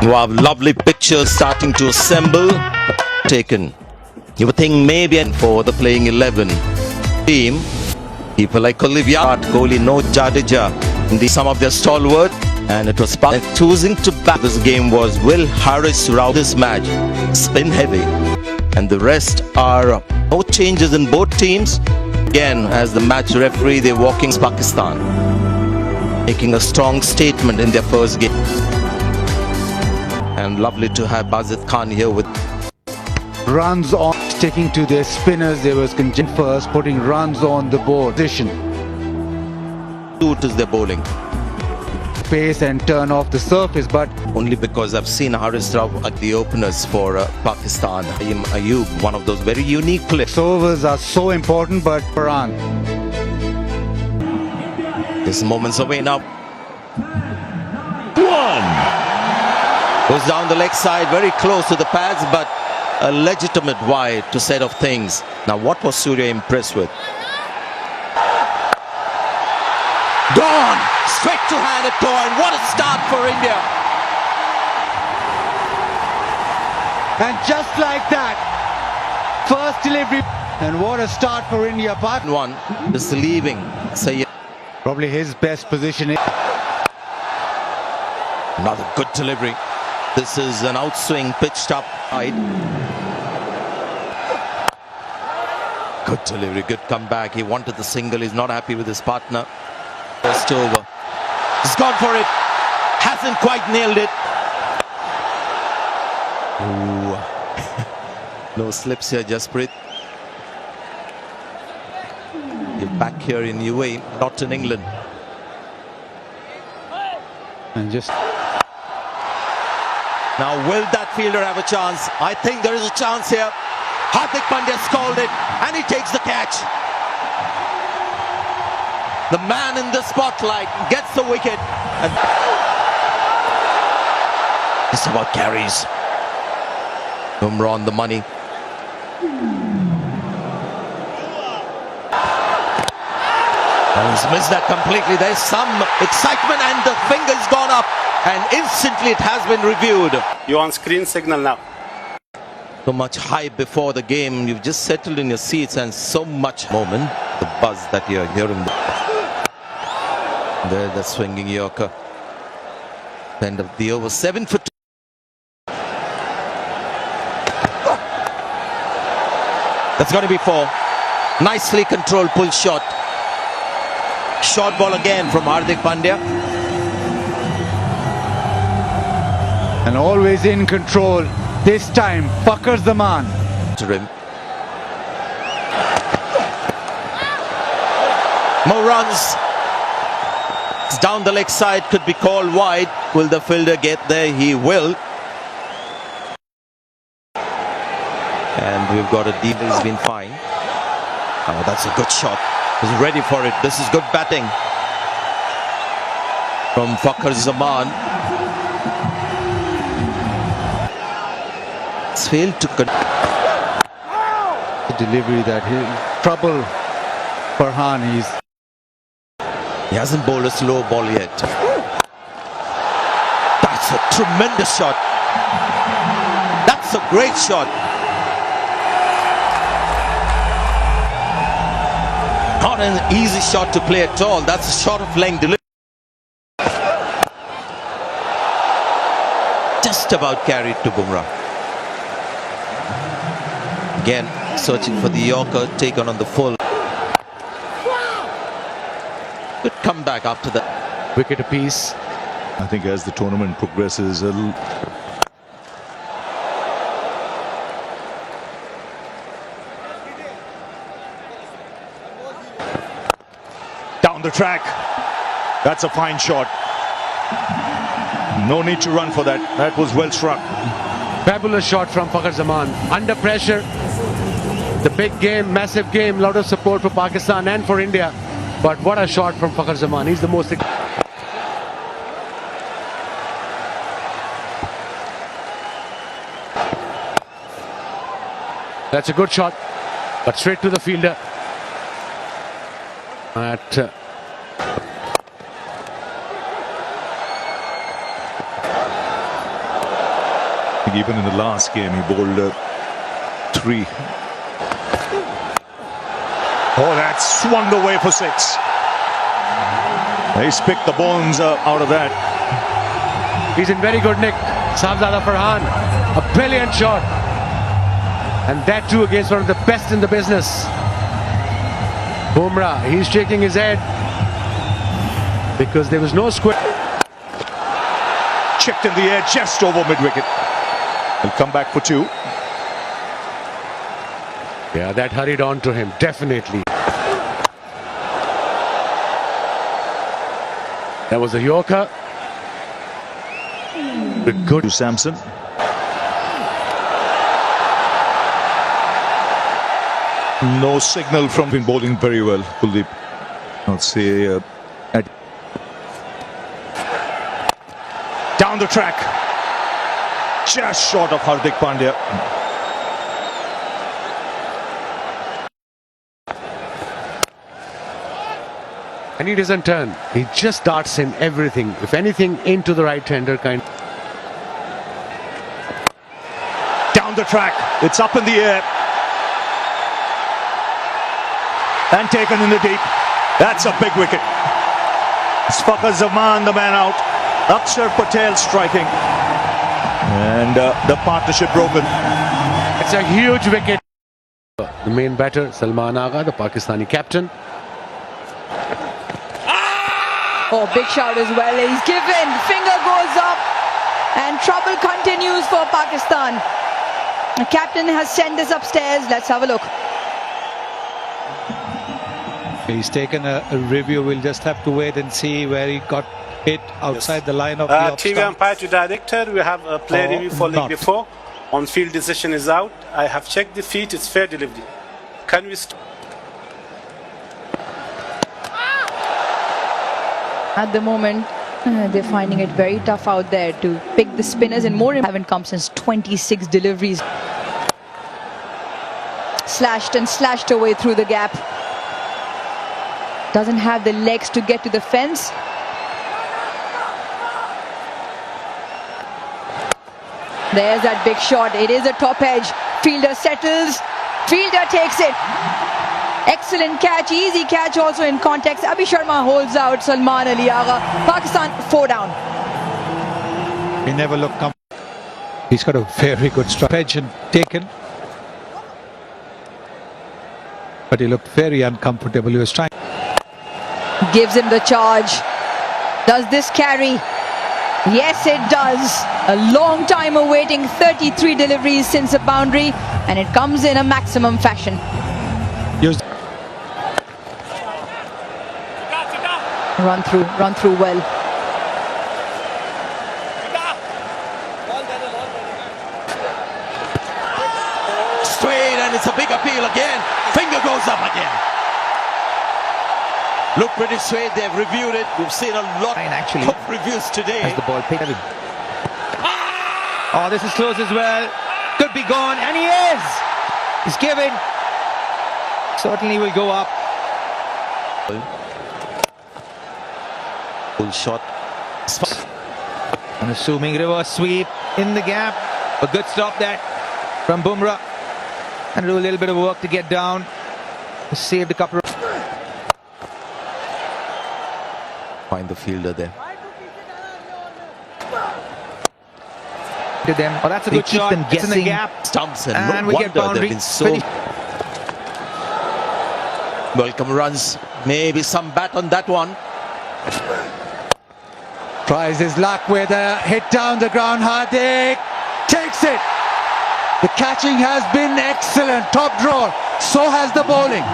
Wow, lovely pictures starting to assemble. Taken. You would think maybe for the playing 11 team, people like Olivia, Kohli, no Jadeja, some of their stalwart, and it was choosing to back this game was Will Harris throughout this match, spin heavy, and the rest are no changes in both teams. Again, as the match referee, they're walking Pakistan, making a strong statement in their first game. And lovely to have Bazid Khan here with runs on, sticking to their spinners. There was congestion first, putting runs on the board position. It is their bowling. Pace and turn off the surface, but only because I've seen Haris Rauf at the openers for Pakistan. Ayub, one of those very unique players. Overs are so important, but Farhan. This moment's away now. One. Goes down the leg side, very close to the pads, but a legitimate wide to set of things. Now, what was Surya impressed with? Gone! Straight to hand at Toyn. What a start for India! And just like that, first delivery. And what a start for India. But one is leaving Sayyid. Probably his best position. Another good delivery. This is an outswing pitched up side. Good delivery, good comeback. He wanted the single. He's not happy with his partner. First over. He's gone for it. Hasn't quite nailed it. Ooh. No slips here, Jasprit. You're back here in UAE, not in England. And just now, will that fielder have a chance? I think there is a chance here. Hardik Pandya called it, and he takes the catch. The man in the spotlight gets the wicket. And it's about carries. Bumrah on the money. He's missed that completely. There's some excitement, and the finger's gone up, and instantly it has been reviewed. You're on screen signal now. So much hype before the game. You've just settled in your seats, and so much moment. The buzz that you're hearing. There, the swinging Yorker. End of the over. 7 for 2. That's going to be 4. Nicely controlled pull shot. Short ball again from Hardik Pandya. And always in control. This time, Fakhar Zaman. To him. More runs. It's down the leg side, could be called wide. Will the fielder get there? He will. And we've got a deep. He's been fine. Oh, that's a good shot. He's ready for it. This is good batting from Fakhar Zaman. It's failed to the delivery that he trouble Farhan. He hasn't bowled a slow ball yet. That's a tremendous shot. That's a great shot. Not an easy shot to play at all. That's a shot of length delivery. Just about carried to Bumrah. Again, searching for the Yorker, taken on the full. Good comeback after that. Wicket apiece. I think as the tournament progresses, down the track. That's a fine shot. No need to run for that. That was well struck. Fabulous shot from Fakhar Zaman. Under pressure. The big game, massive game, lot of support for Pakistan and for India. But what a shot from Fakhar Zaman. He's the most... That's a good shot, but straight to the fielder. Even in the last game, he bowled 3. Oh, that swung away for 6. He's picked the bones out of that. He's in very good nick. Shahzada Farhan, a brilliant shot. And that too against one of the best in the business. Bumrah, he's shaking his head because there was no square. Checked in the air just over mid-wicket. He'll come back for 2. Yeah, that hurried on to him, definitely. That was a Yorker. Good To Samson. No signal from been bowling very well, Kuldeep. I'll say down the track. Just short of Hardik Pandya. And he doesn't turn. He just darts in everything. If anything, into the right-hander kind. Down the track. It's up in the air. And taken in the deep. That's a big wicket. It's Fakhar Zaman, the man out. Akshar Patel striking. And the partnership broken. It's a huge wicket. The main batter, Salman Agha, the Pakistani captain. Oh, big shout as well. He's given. Finger goes up. And trouble continues for Pakistan. The captain has sent this upstairs. Let's have a look. He's taken a review. We'll just have to wait and see where he got hit outside the line of the off TV stump. umpire to director. We have a play Or review for leg not. before. On field decision is out. I have checked the feet. It's fair delivery. Can we At the moment, they're finding it very tough out there to pick the spinners, and more haven't come since 26 deliveries. Slashed and slashed away through the gap. Doesn't have the legs to get to the fence. There's that big shot. It is a top edge. Fielder settles. Fielder takes it. Excellent catch, easy catch also in context. Abhi Sharma holds out Salman Ali Agha. Pakistan 4 down. He never looked comfortable. He's got a very good strike. Edge and taken. But he looked very uncomfortable. He was trying. Gives him the charge. Does this carry? Yes, it does. A long time awaiting, 33 deliveries since the boundary, and it comes in a maximum fashion. Used. Run through well. Straight, and it's a big appeal again. Finger goes up again. Look pretty straight. They've reviewed it. We've seen a lot actually of reviews today. as the ball picked. Oh, this is close as well. Could be gone, and he is. He's given. Certainly will go up. Full shot. An assuming reverse sweep in the gap. A good stop there from Bumrah. And do a little bit of work to get down. Saved a couple of... Find the fielder there. to them. Oh, that's a They good keep shot. them It's in the guessing. gap. Stumps, and And no we get wonder boundary. they've been so Finish. welcome runs. Maybe some bat on that one. Tries his luck with a hit down the ground. Hardik takes it. The catching has been excellent. Top draw. So has the bowling.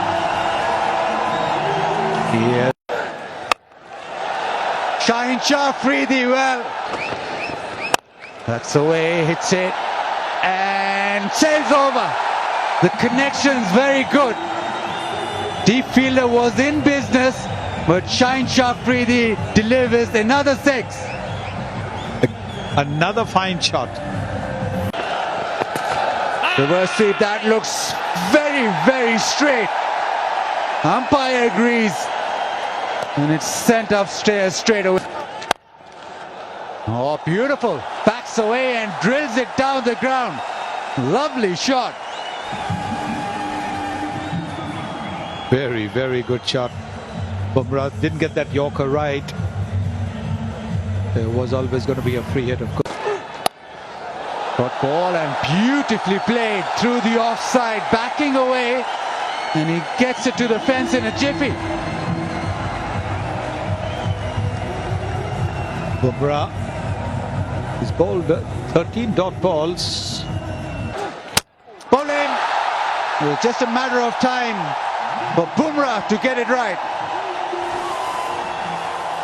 Yeah. Shaheen Shah Afridi, well, that's the way he hits it and sails over. The connection's very good. Deep fielder was in business, but Shaheen Shah Afridi delivers another six. Another fine shot. Reverse sweep, that looks very, very straight. Umpire agrees. And it's sent upstairs straight away. Oh, beautiful. Backs away and drills it down the ground. Lovely shot. Very, very good shot. Bumrah didn't get that Yorker right. There was always going to be a free hit, of course. Got ball and beautifully played through the offside, backing away, and he gets it to the fence in a jiffy. Bumrah is bowled 13 dot balls. Ball in. It was just a matter of time for Bumrah to get it right.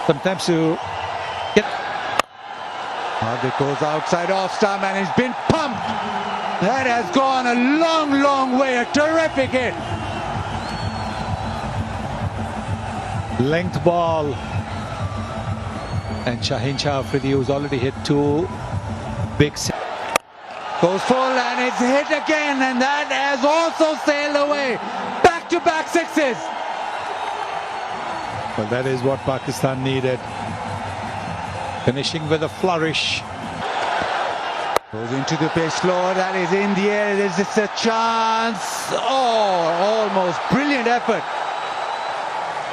Sometimes you get It goes outside off stump and it's been pumped. That has gone a long, long way. A terrific hit. length ball. And Shaheen Shah Afridi, who's already hit 2 big Goes full and it's hit again, and that has also sailed away. Back-to-back sixes. Well, that is what Pakistan needed. Finishing with a flourish. Goes into the pace slower, that is in the air, there's just a chance. Oh, almost brilliant effort.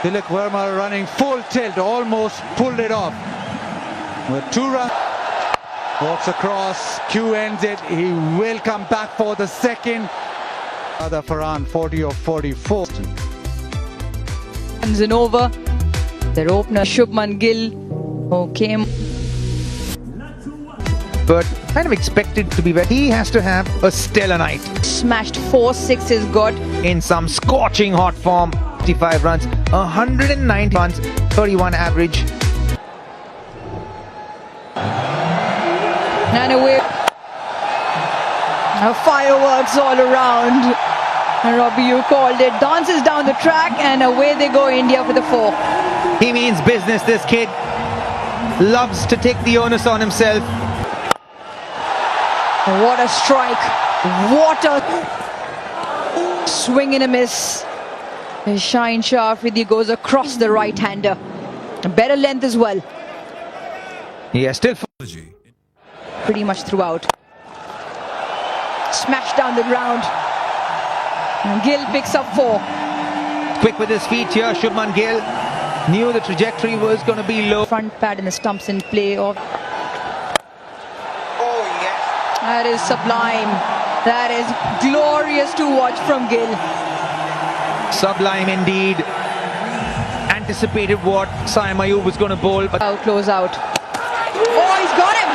Tilak Verma running full tilt, almost pulled it off. With 2 runs, walks across, Q ends it, he will come back for the second. Other Farhan, 40 of 44. Runs in over. Their opener Shubman Gill, who came. But kind of expected to be where he has to have a stellar night. Smashed 4 sixes, got In some scorching hot form, 55 runs, 190 runs, 31 average. and away. Fireworks all around. And Robbie, you called it. Dances down the track and away they go, India for the 4. He means business, this kid. Loves to take the onus on himself. What a strike. What a swing and a miss. Shaheen Shah Afridi goes across the right-hander. Better length as well. Yeah, still. Pretty much throughout. Smashed down the ground. And Gill picks up 4. Quick with his feet here, Shubman Gill. Knew the trajectory was going to be low. Front pad and the stumps in play. Oh, yes. That is sublime. That is glorious to watch from Gill. Sublime indeed. Anticipated what Saim Ayub was going to bowl, but Out, close out. Oh, he's got him!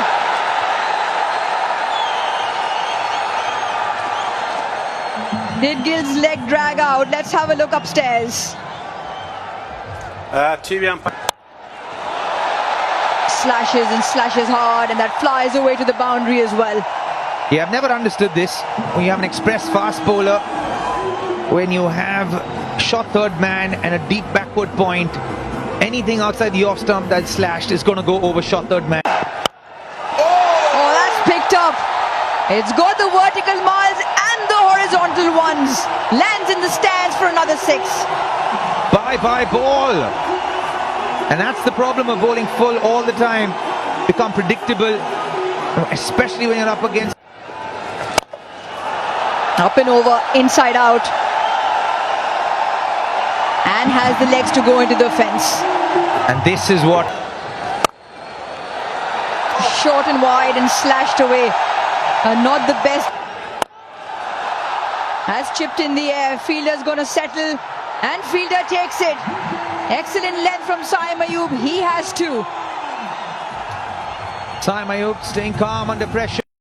Did Gill's leg drag out? Let's have a look upstairs. TV umpire. Slashes and slashes hard, and that flies away to the boundary as well. yeah, I've never understood this. When you have an express fast bowler, when you have short third man and a deep backward point, anything outside the off stump that's slashed is going to go over short third man. Oh, that's picked up. It's got the vertical miles and the horizontal ones. Lands in the stands for another 6. Bye-bye ball. And that's the problem of bowling full all the time. Become predictable, especially when you're up against. Up and over, inside out. And has the legs to go into the fence. And this is what. Short and wide and slashed away. Not the best. Has chipped in the air. Fielder's going to settle. And fielder takes it. Excellent length from Saim Ayub. He has 2. Saim Ayub staying calm under pressure.